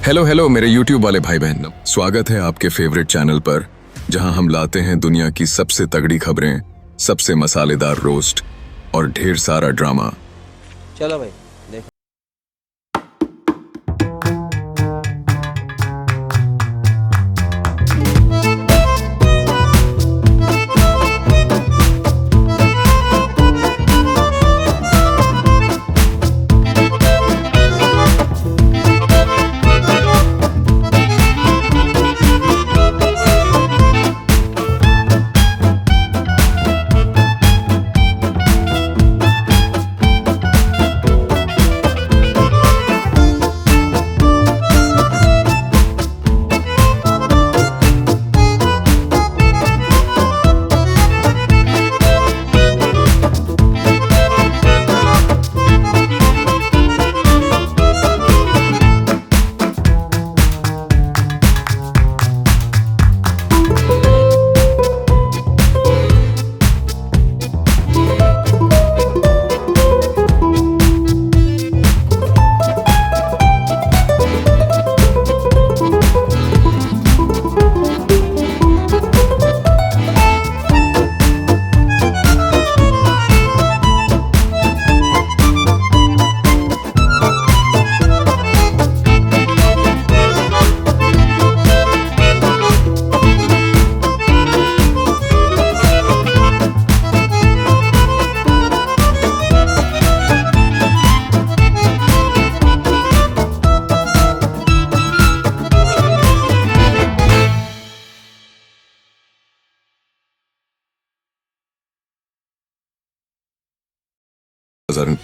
Hello hello मेरे YouTube वाले भाई बहन, स्वागत है आपके फेवरेट चैनल पर, जहां हम लाते हैं दुनिया की सबसे तगड़ी खबरें, सबसे मसालेदार रोस्ट और ढेर सारा ड्रामा। चलो भाई देखो।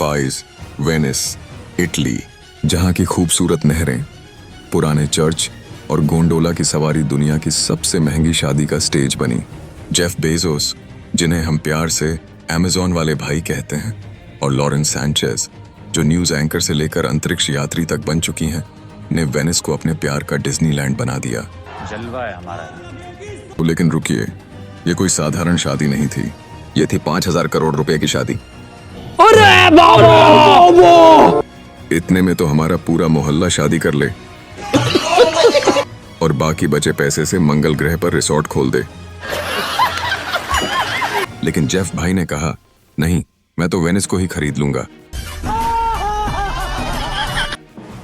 पाइज, वेनिस, इटली, जहां की खूबसूरत नहरें, पुराने चर्च और गोंडोला की सवारी दुनिया की सबसे महंगी शादी का स्टेज बनी। जेफ बेजोस, जिन्हें हम प्यार से अमेज़न वाले भाई कहते हैं, और लॉरेन सैंचेज, जो न्यूज़ एंकर से लेकर अंतरिक्ष यात्री तक बन चुकी हैं, ने वेनिस को अपने प्यार का डिज्नीलैंड बना दिया। जलवा है हमारा। लेकिन रुकिए, ये कोई साधारण शादी नहीं थी, ये थी 5,000 करोड़ रुपए की शादी। अरे बाबा! इतने में तो हमारा पूरा मोहल्ला शादी कर ले और बाकी बचे पैसे से मंगल ग्रह पर रिसोर्ट खोल दे। लेकिन जेफ भाई ने कहा, नहीं, मैं तो वेनिस को ही खरीद लूंगा।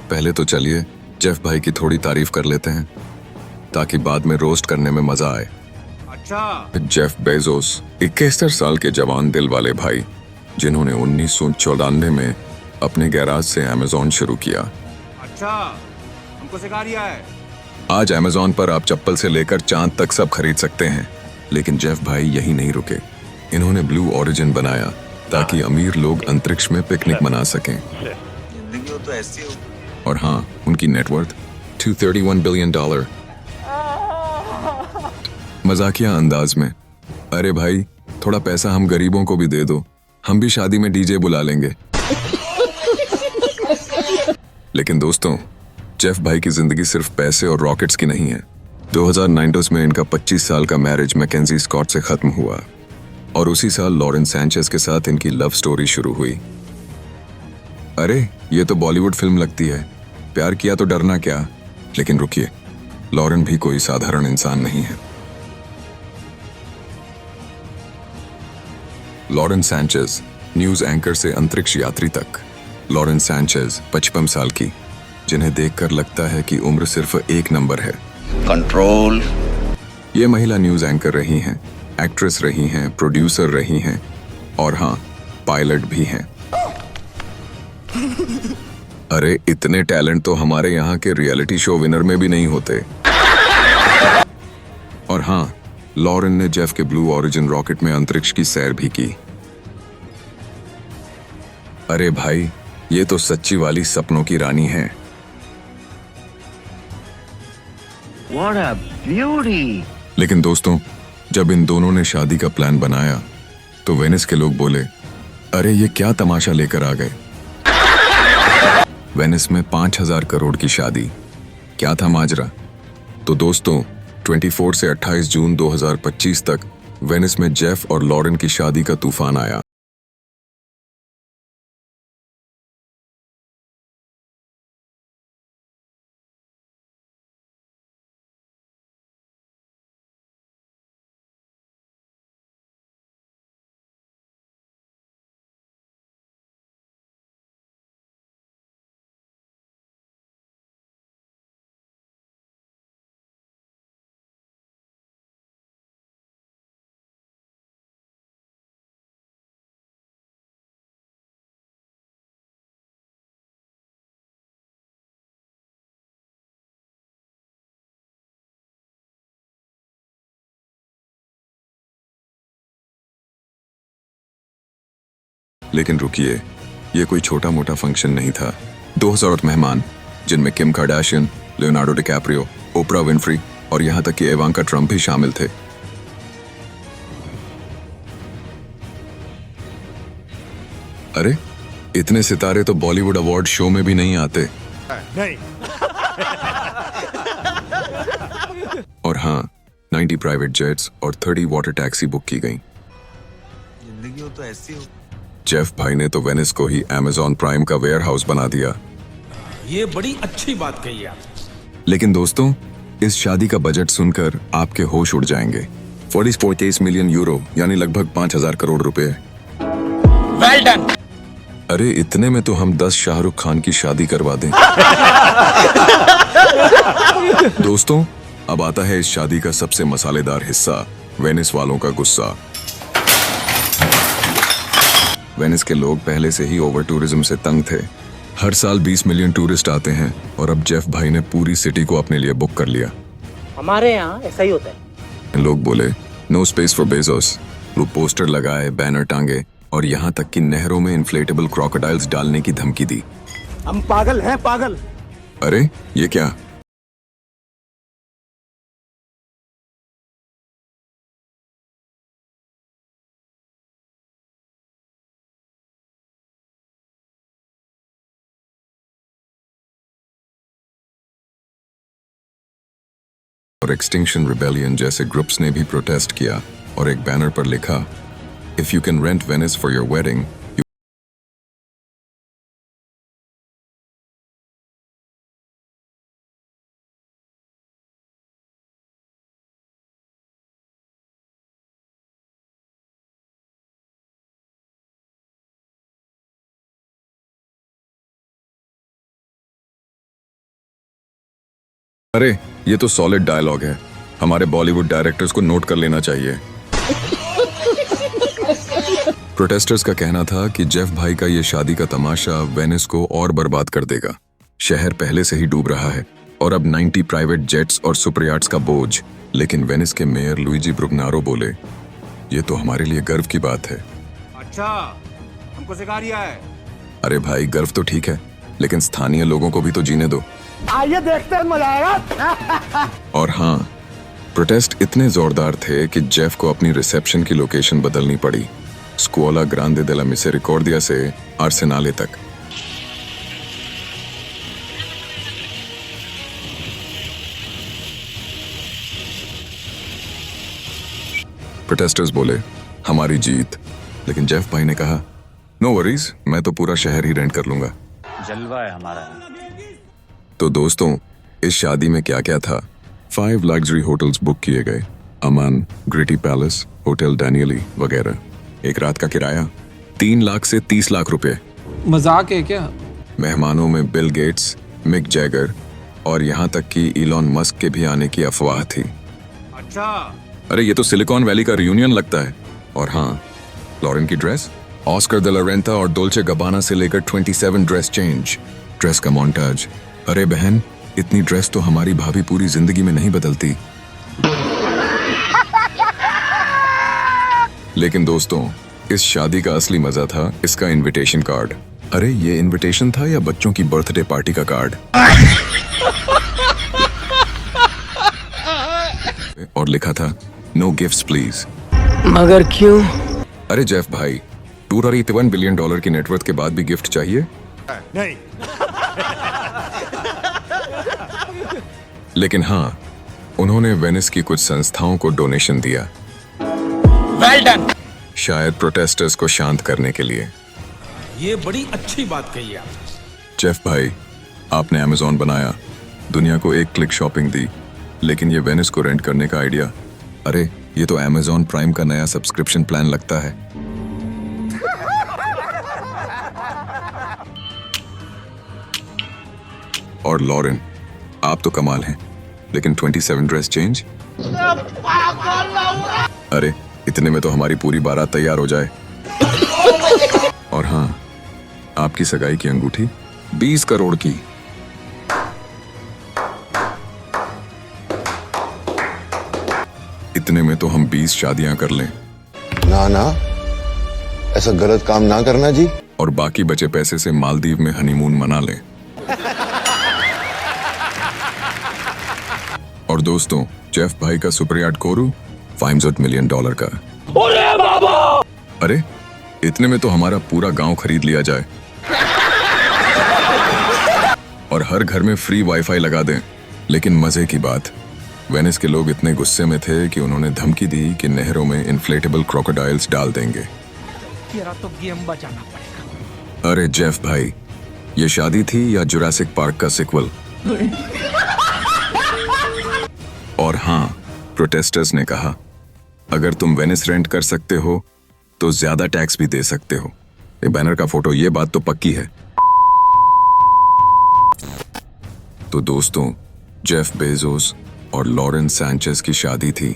पहले तो चलिए जेफ भाई की थोड़ी तारीफ कर लेते हैं, ताकि बाद में रोस्ट करने में मजा आए। अच्छा। जेफ बेजोस 71 साल के जवान दिल वाले भाई, जिन्होंने 1994 में अपने गैराज से अमेज़न शुरू किया। अच्छा, हमको सिखा रिया है। आज अमेज़न पर आप चप्पल से लेकर चांद तक सब खरीद सकते हैं। लेकिन जेफ भाई यही नहीं रुके, इन्होंने ब्लू ओरिजिन बनाया ताकि अमीर लोग अंतरिक्ष में पिकनिक मना सकें। जिंदगी तो ऐसी हो। और हाँ, उनकी नेटवर्थ $231 बिलियन। मजाकिया अंदाज में, अरे भाई, थोड़ा पैसा हम गरीबों को भी दे दो, हम भी शादी में डीजे बुला लेंगे। लेकिन दोस्तों, जेफ भाई की जिंदगी सिर्फ पैसे और रॉकेट्स की नहीं है। 2009 में इनका 25 साल का मैरिज मैकेंजी स्कॉट से खत्म हुआ और उसी साल लॉरेन सैंचेज के साथ इनकी लव स्टोरी शुरू हुई। अरे, ये तो बॉलीवुड फिल्म लगती है, प्यार किया तो डरना क्या। लेकिन रुकिए, लॉरेन भी कोई साधारण इंसान नहीं है। लॉरेन सैंचेज, न्यूज़ एंकर से अंतरिक्ष यात्री तक। लॉरेन सैंचेज 55 साल की, जिन्हें देखकर लगता है कि उम्र सिर्फ एक नंबर है। कंट्रोल। ये महिला न्यूज़ एंकर रही हैं, एक्ट्रेस रही हैं, प्रोड्यूसर रही हैं और हाँ, पायलट भी हैं। अरे, इतने टैलेंट तो हमारे यहाँ के रियलिटी शो विनर में भी नहीं होते। और हाँ, लॉरेन ने जेफ के ब्लू ओरिजिन रॉकेट में अंतरिक्ष की सैर भी की। अरे भाई, ये तो सच्ची वाली सपनों की रानी है। What a beauty! लेकिन दोस्तों, जब इन दोनों ने शादी का प्लान बनाया, तो वेनिस के लोग बोले, अरे ये क्या तमाशा लेकर आ गए। वेनिस में 5,000 करोड़ की शादी, क्या था माजरा। तो दोस्तों, 24 से 28 जून 2025 तक वेनिस में जेफ और लॉरेन की शादी का तूफान आया। लेकिन रुकिए, ये कोई छोटा मोटा फंक्शन नहीं था। 2000 मेहमान, जिनमें किम कार्दाशियन, लियोनार्डो डिकैप्रियो, ओपरा विनफ्री और यहाँ तक कि इवांका ट्रंप भी शामिल थे। अरे, इतने सितारे तो बॉलीवुड अवार्ड शो में भी नहीं आते। नहीं। और हाँ, 90 प्राइवेट जेट्स और 30 वाटर टैक्सी बुक की गई। जिंदगी हो तो ऐसी हो। जेफ भाई ने तो वेनिस को ही अमेज़न प्राइम का वेयर हाउस बना दिया। ये बड़ी अच्छी बात कही आप। लेकिन दोस्तों, इस शादी का बजट सुनकर आपके होश उड़ जाएंगे। 40 मिलियन यूरो यानी लगभग 5000 करोड़ रुपए। Well done. अरे, इतने में तो हम 10 शाहरुख खान की शादी करवा दें। दोस्तों, अब आता है इस शादी का सबसे मसालेदार हिस्सा, वेनिस वालों का गुस्सा। वेनिस के लोग पहले से ही ओवर टूरिज्म से तंग थे। हर साल 20 मिलियन टूरिस्ट आते हैं और अब जेफ भाई ने पूरी सिटी को अपने लिए बुक कर लिया। हमारे यहाँ ऐसा ही होता है। लोग बोले नो स्पेस फॉर बेजोस। वो पोस्टर लगाए, बैनर टांगे और यहाँ तक कि नहरों में इन्फ्लेटेबल क्रोकोडाइल्स डालने की धमकी दी। हम पागल हैं, पागल। अरे, ये क्या? और एक्सटिंक्शन रिबेलियन जैसे ग्रुप्स ने भी प्रोटेस्ट किया और एक बैनर पर लिखा, if you can rent Venice for your wedding. अरे, ये तो सॉलिड डायलॉग है। हमारे बॉलीवुड डायरेक्टर्स को नोट कर लेना चाहिए। प्रोटेस्टर्स का कहना था कि जेफ भाई का ये शादी का तमाशा वेनिस को और बर्बाद कर देगा। शहर पहले से ही डूब रहा है और अब 90 प्राइवेट जेट्स और सुपर याट्स का बोझ। लेकिन वेनिस के मेयर लुइजी ब्रुगनारो बोले, ये तो हमारे लिए गर्व की बात है। अच्छा, हमको सिखा रिया है। अरे भाई, गर्व तो ठीक है, लेकिन स्थानीय लोगों को भी तो जीने दो। आइए देखते हैं, मजा आएगा। और हाँ, प्रोटेस्ट इतने जोरदार थे कि जेफ को अपनी रिसेप्शन की लोकेशन बदलनी पड़ी। स्कुओला ग्रांडे डेला मिसेरिकॉर्डिया से आर्सेनाले तक। प्रोटेस्टर्स बोले, हमारी जीत। लेकिन जेफ भाई ने कहा, नो वरीज, मैं तो पूरा शहर ही रेंट कर लूंगा। जलवा है हमारा। तो दोस्तों, इस शादी में क्या क्या था? 5 लग्जरी होटल्स बुक किए गए, अमान, ग्रिटी पैलेस, होटल डैनियली वगैरह। एक रात का किराया 3 लाख से 30 लाख रुपए। मजाक है क्या? मेहमानों में बिल गेट्स, मिक जैगर और यहाँ तक कि इलॉन मस्क के भी आने की अफवाह थी। अच्छा, अरे, ये तो सिलिकॉन वैली का रियूनियन लगता है। और हाँ, लॉरेन की dress, Oscar de la Renta और डोल्चे गबाना से लेकर 27 ड्रेस चेंज, ड्रेस का मोन्टाज। अरे बहन, इतनी ड्रेस तो हमारी भाभी पूरी जिंदगी में नहीं बदलती। लेकिन दोस्तों, इस शादी का असली मजा था इसका इनविटेशन कार्ड। अरे, ये इनविटेशन था या बच्चों की बर्थडे पार्टी का कार्ड? और लिखा था, नो गिफ्ट्स प्लीज। मगर क्यों? अरे जेफ भाई, $281 बिलियन की नेटवर्थ के बाद भी गिफ्ट चाहिए? नहीं। लेकिन हाँ, उन्होंने वेनिस की कुछ संस्थाओं को डोनेशन दिया। Well done. शायद प्रोटेस्टर्स को शांत करने के लिए। ये बड़ी अच्छी बात कही आप। जेफ भाई, आपने अमेज़न बनाया, दुनिया को एक क्लिक शॉपिंग दी, लेकिन ये वेनिस को रेंट करने का आइडिया, अरे ये तो अमेज़न प्राइम का नया सब्सक्रिप्शन प्लान लगता है। और लॉरेन, आप तो कमाल हैं, लेकिन 27 ड्रेस चेंज? अरे, इतने में तो हमारी पूरी बारात तैयार हो जाए। और हाँ, आपकी सगाई की अंगूठी 20 करोड़ की। इतने में तो हम 20 शादियां कर लें। ना ना, ऐसा गलत काम ना करना जी। और बाकी बचे पैसे से मालदीव में हनीमून मना लें। और दोस्तों, जेफ भाई का सुपर याट कोरू $500 मिलियन का। अरे बाबा, अरे इतने में तो हमारा पूरा गांव खरीद लिया जाए और हर घर में फ्री वाईफाई लगा दें। लेकिन मजे की बात, वेनिस के लोग इतने गुस्से में थे कि उन्होंने धमकी दी कि नहरों में इन्फ्लेटेबल क्रोकोडाइल्स डाल देंगे। तेरा तो गेम बचाना पड़ेगा। अरे जेफ भाई, ये शादी थी या जुरासिक पार्क का सिक्वल? और हाँ, प्रोटेस्टर्स ने कहा, अगर तुम वेनिस रेंट कर सकते हो तो ज्यादा टैक्स भी दे सकते हो। ये बैनर का फोटो, ये बात तो पक्की है। तो दोस्तों, जेफ बेजोस और लॉरेंस सैंचेज की शादी थी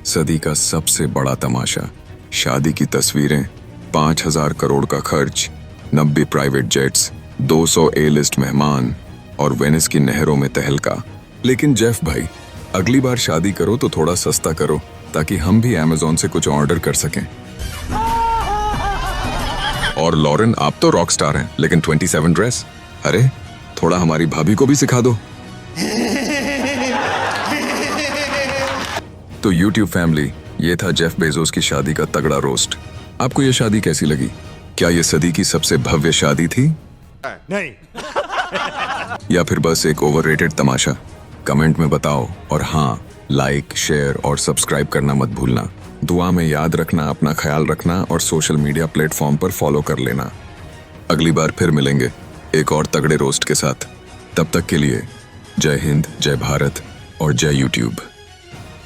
सदी का सबसे बड़ा तमाशा। शादी की तस्वीरें, 5,000 करोड़ का खर्च, 90 प्राइवेट जेट्स, 200 ए लिस्ट मेहमान और वेनिस की नहरों में तहलका। लेकिन जेफ भाई, अगली बार शादी करो तो थोड़ा सस्ता करो ताकि हम भी अमेज़न से कुछ ऑर्डर कर सकें। और लॉरेन, आप तो रॉक स्टार हैं, लेकिन 27 ड्रेस, अरे थोड़ा हमारी भाभी को भी सिखा दो। तो YouTube फैमिली, ये था जेफ बेजोस की शादी का तगड़ा रोस्ट। आपको ये शादी कैसी लगी? क्या ये सदी की सबसे भव्य शादी थी नहीं। या फिर बस एक ओवररेटेड तमाशा? कमेंट में बताओ। और हाँ, लाइक, शेयर और सब्सक्राइब करना मत भूलना। दुआ में याद रखना, अपना ख्याल रखना और सोशल मीडिया प्लेटफॉर्म पर फॉलो कर लेना। अगली बार फिर मिलेंगे एक और तगड़े रोस्ट के साथ। तब तक के लिए जय हिंद, जय भारत और जय YouTube।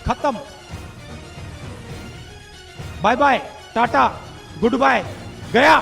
खत्म। Bye bye, tata, good bye, गया।